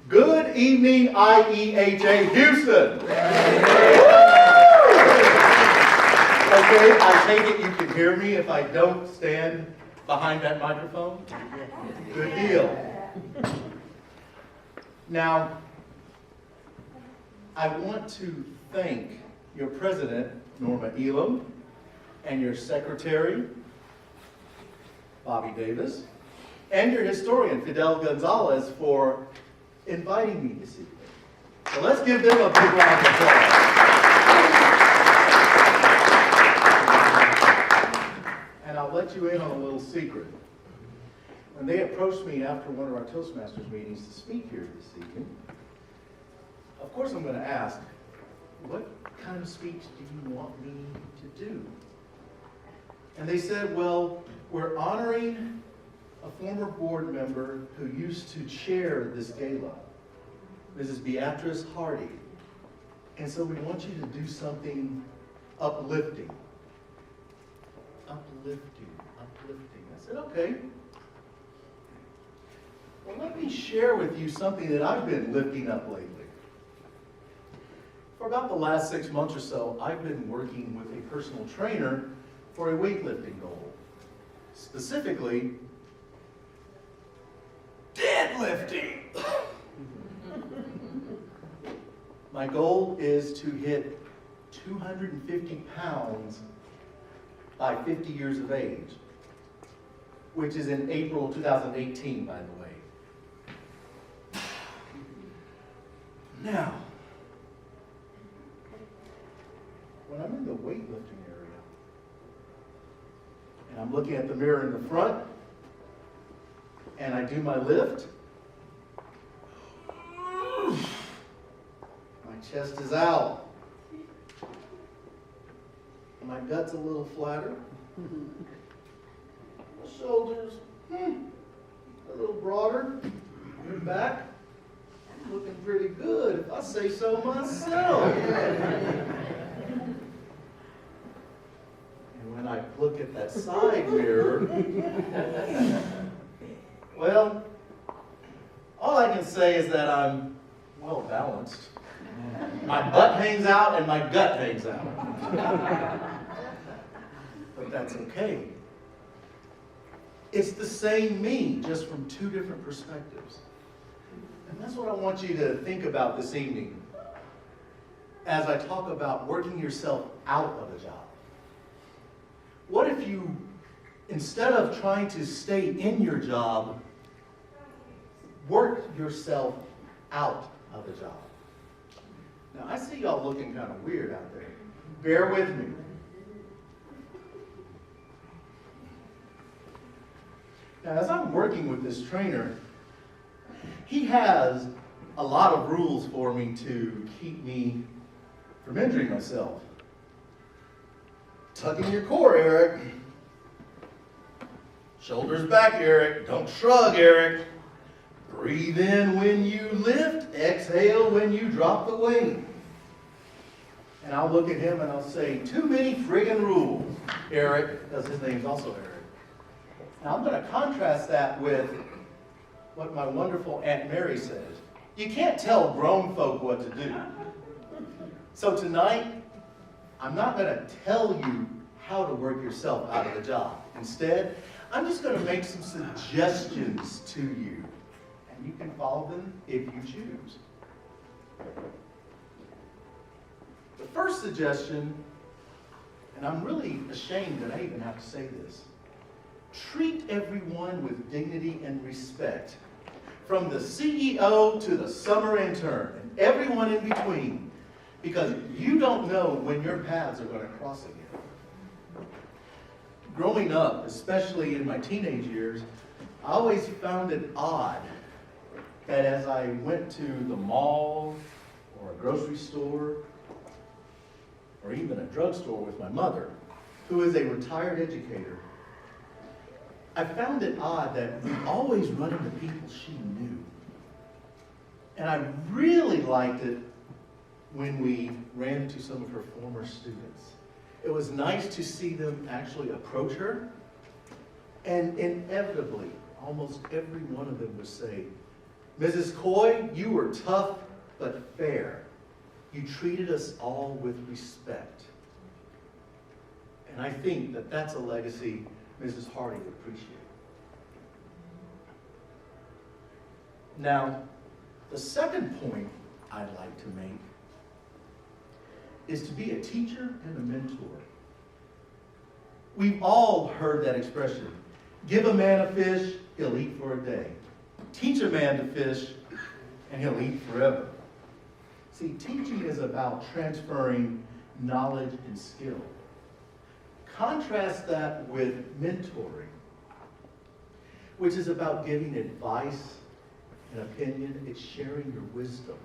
Good evening, IEHA Houston. Okay, I take it you can hear me if I don't stand behind that microphone? Good deal. Now, I want to thank your president, Norma Elam, and your secretary, Bobby Davis, and your historian, Fidel Gonzalez, for inviting me this evening. So let's give them a big round of applause. And I'll let you in on a little secret. When they approached me after one of our Toastmasters meetings to speak here this evening, of course I'm going to ask, what kind of speech do you want me to do? And they said, well, we're honoring a former board member who used to chair this gala, Mrs. Beatrice Hardy. And so we want you to do something uplifting. Uplifting. I said, okay. Well, let me share with you something that I've been lifting up lately. For about the last 6 months or so, I've been working with a personal trainer for a weightlifting goal. Specifically, deadlifting. My goal is to hit 250 pounds by 50 years of age, which is in April 2018, by the way. Now, when I'm in the weightlifting area, and I'm looking at the mirror in the front, and I do my lift, my chest is out. My gut's a little flatter. My shoulders, a little broader. Your back, looking pretty good, if I say so myself. And when I look at that side mirror, well, all I can say is that I'm well balanced. My butt hangs out and my gut hangs out. But that's okay. It's the same me, just from two different perspectives. And that's what I want you to think about this evening as I talk about working yourself out of a job. What if you, instead of trying to stay in your job, work yourself out of the job? Now, I see y'all looking kind of weird out there. Bear with me. Now, as I'm working with this trainer, he has a lot of rules for me to keep me from injuring myself. Tuck in your core, Eric. Shoulders back, Eric. Don't shrug, Eric. Breathe in when you lift. Exhale when you drop the weight. And I'll look at him and I'll say, too many friggin' rules, Eric, because his name's also Eric. Now I'm going to contrast that with what my wonderful Aunt Mary says. You can't tell grown folk what to do. So tonight, I'm not going to tell you how to work yourself out of the job. Instead, I'm just going to make some suggestions to you. And you can follow them if you choose. The first suggestion, and I'm really ashamed that I even have to say this, treat everyone with dignity and respect. From the CEO to the summer intern and everyone in between, because you don't know when your paths are going to cross again. Growing up, especially in my teenage years, I always found it odd that as I went to the mall or a grocery store or even a drugstore with my mother, who is a retired educator, I found it odd that we always run into people she knew. And I really liked it when we ran into some of her former students. It was nice to see them actually approach her, and inevitably, almost every one of them would say, Mrs. Coy, you were tough but fair. You treated us all with respect. And I think that that's a legacy Mrs. Hardy would appreciate. Now, the second point I'd like to make is to be a teacher and a mentor. We've all heard that expression. Give a man a fish, he'll eat for a day. Teach a man to fish, and he'll eat forever. See, teaching is about transferring knowledge and skill. Contrast that with mentoring, which is about giving advice and opinion. It's sharing your wisdom.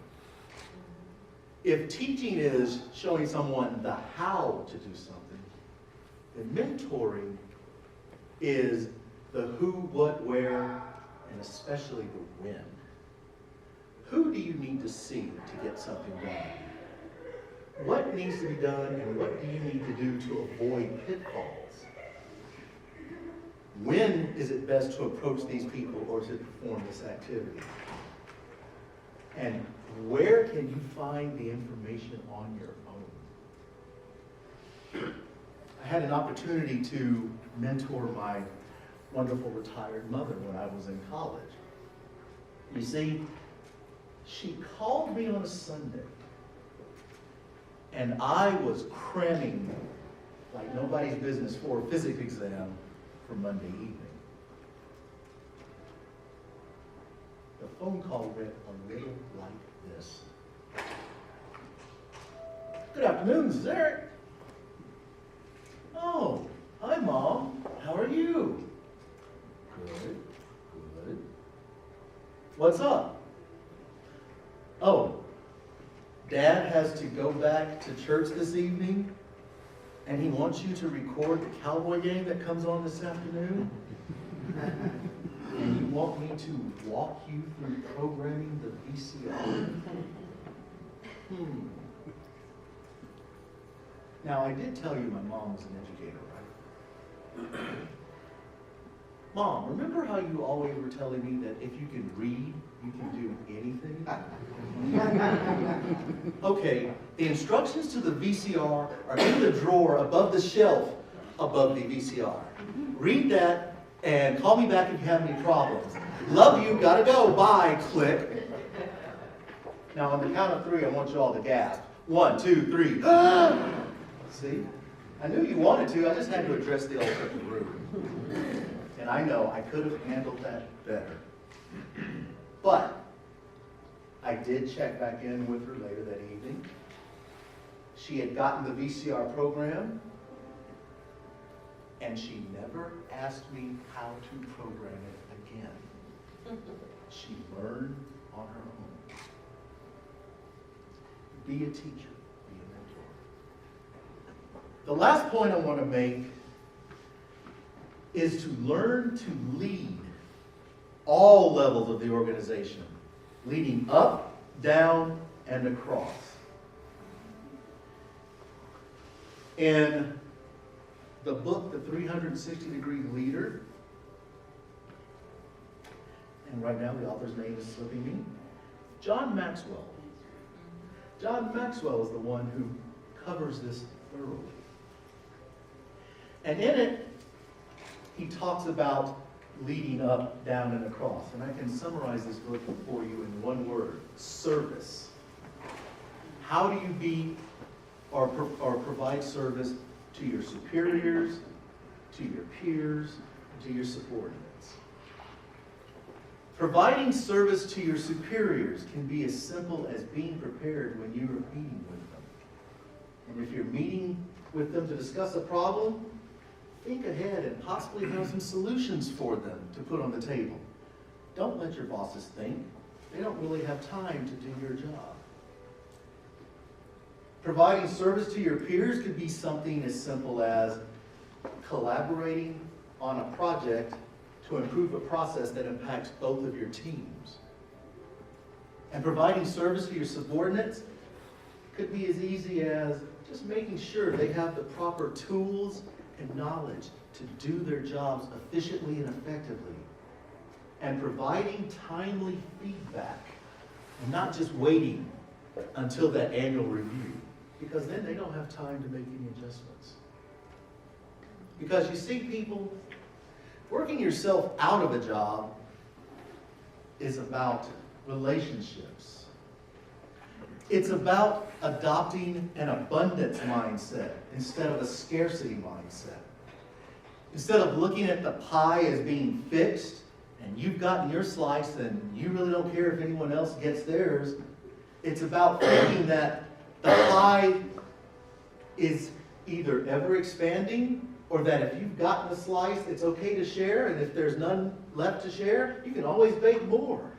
If teaching is showing someone the how to do something, then mentoring is the who, what, where, and especially the when. Who do you need to see to get something done? What needs to be done, and what do you need to do to avoid pitfalls? When is it best to approach these people or to perform this activity? And where can you find the information on your own? I had an opportunity to mentor my wonderful retired mother when I was in college. You see, she called me on a Sunday, and I was cramming like nobody's business for a physics exam for Monday evening. The phone call went a little like this. Good afternoon, this is Eric. Oh, hi, Mom. How are you? Good, good. What's up? Oh, Dad has to go back to church this evening, and he wants you to record the Cowboy game that comes on this afternoon. And you want me to walk you through programming the VCR? Now, I did tell you my mom was an educator, right? Mom, remember how you always were telling me that if you can read, you can do anything? Okay, the instructions to the VCR are in the drawer above the shelf above the VCR. Read that and call me back if you have any problems. Love you, gotta go, bye, click. Now on the count of 3, I want you all to gasp. 1, 2, 3. See? I knew you wanted to, I just had to address the elephant in the room. And I know I could have handled that better. But I did check back in with her later that evening. She had gotten the VCR program, and she never asked me how to program it again. She learned on her own. Be a teacher, be a mentor. The last point I want to make is to learn to lead all levels of the organization, leading up, down, and across. In the book, The 360-Degree Leader, and right now the author's name is slipping me, John Maxwell. John Maxwell is the one who covers this thoroughly. And in it, he talks about leading up, down, and across. And I can summarize this book for you in one word: service. How do you be or provide service to your superiors, to your peers, and to your subordinates? Providing service to your superiors can be as simple as being prepared when you are meeting with them. And if you're meeting with them to discuss a problem, think ahead and possibly have some solutions for them to put on the table. Don't let your bosses think. They don't really have time to do your job. Providing service to your peers could be something as simple as collaborating on a project to improve a process that impacts both of your teams. And providing service to your subordinates could be as easy as just making sure they have the proper tools and knowledge to do their jobs efficiently and effectively. and providing timely feedback, and not just waiting until that annual review, because then they don't have time to make any adjustments. Because you see, people, working yourself out of a job is about relationships. It's about adopting an abundance mindset instead of a scarcity mindset. Instead of looking at the pie as being fixed, and you've gotten your slice and you really don't care if anyone else gets theirs, it's about thinking that the pie is either ever expanding, or that if you've gotten a slice, it's okay to share, and if there's none left to share, you can always bake more.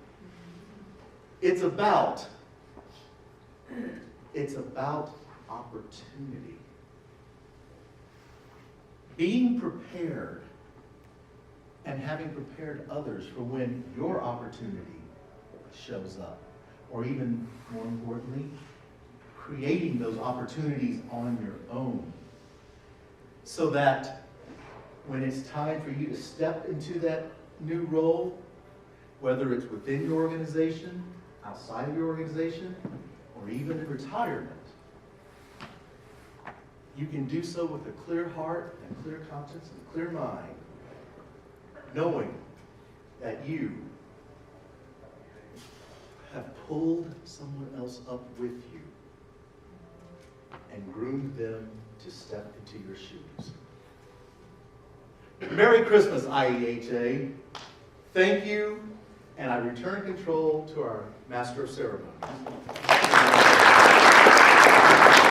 It's about opportunity. Being prepared and having prepared others for when your opportunity shows up. Or even more importantly, creating those opportunities on your own. So that when it's time for you to step into that new role, whether it's within your organization, outside of your organization, or even in retirement, you can do so with a clear heart and clear conscience and clear mind, knowing that you have pulled someone else up with you and groomed them to step into your shoes. Merry Christmas, IEHA. Thank you, and I return control to our Master of Ceremonies.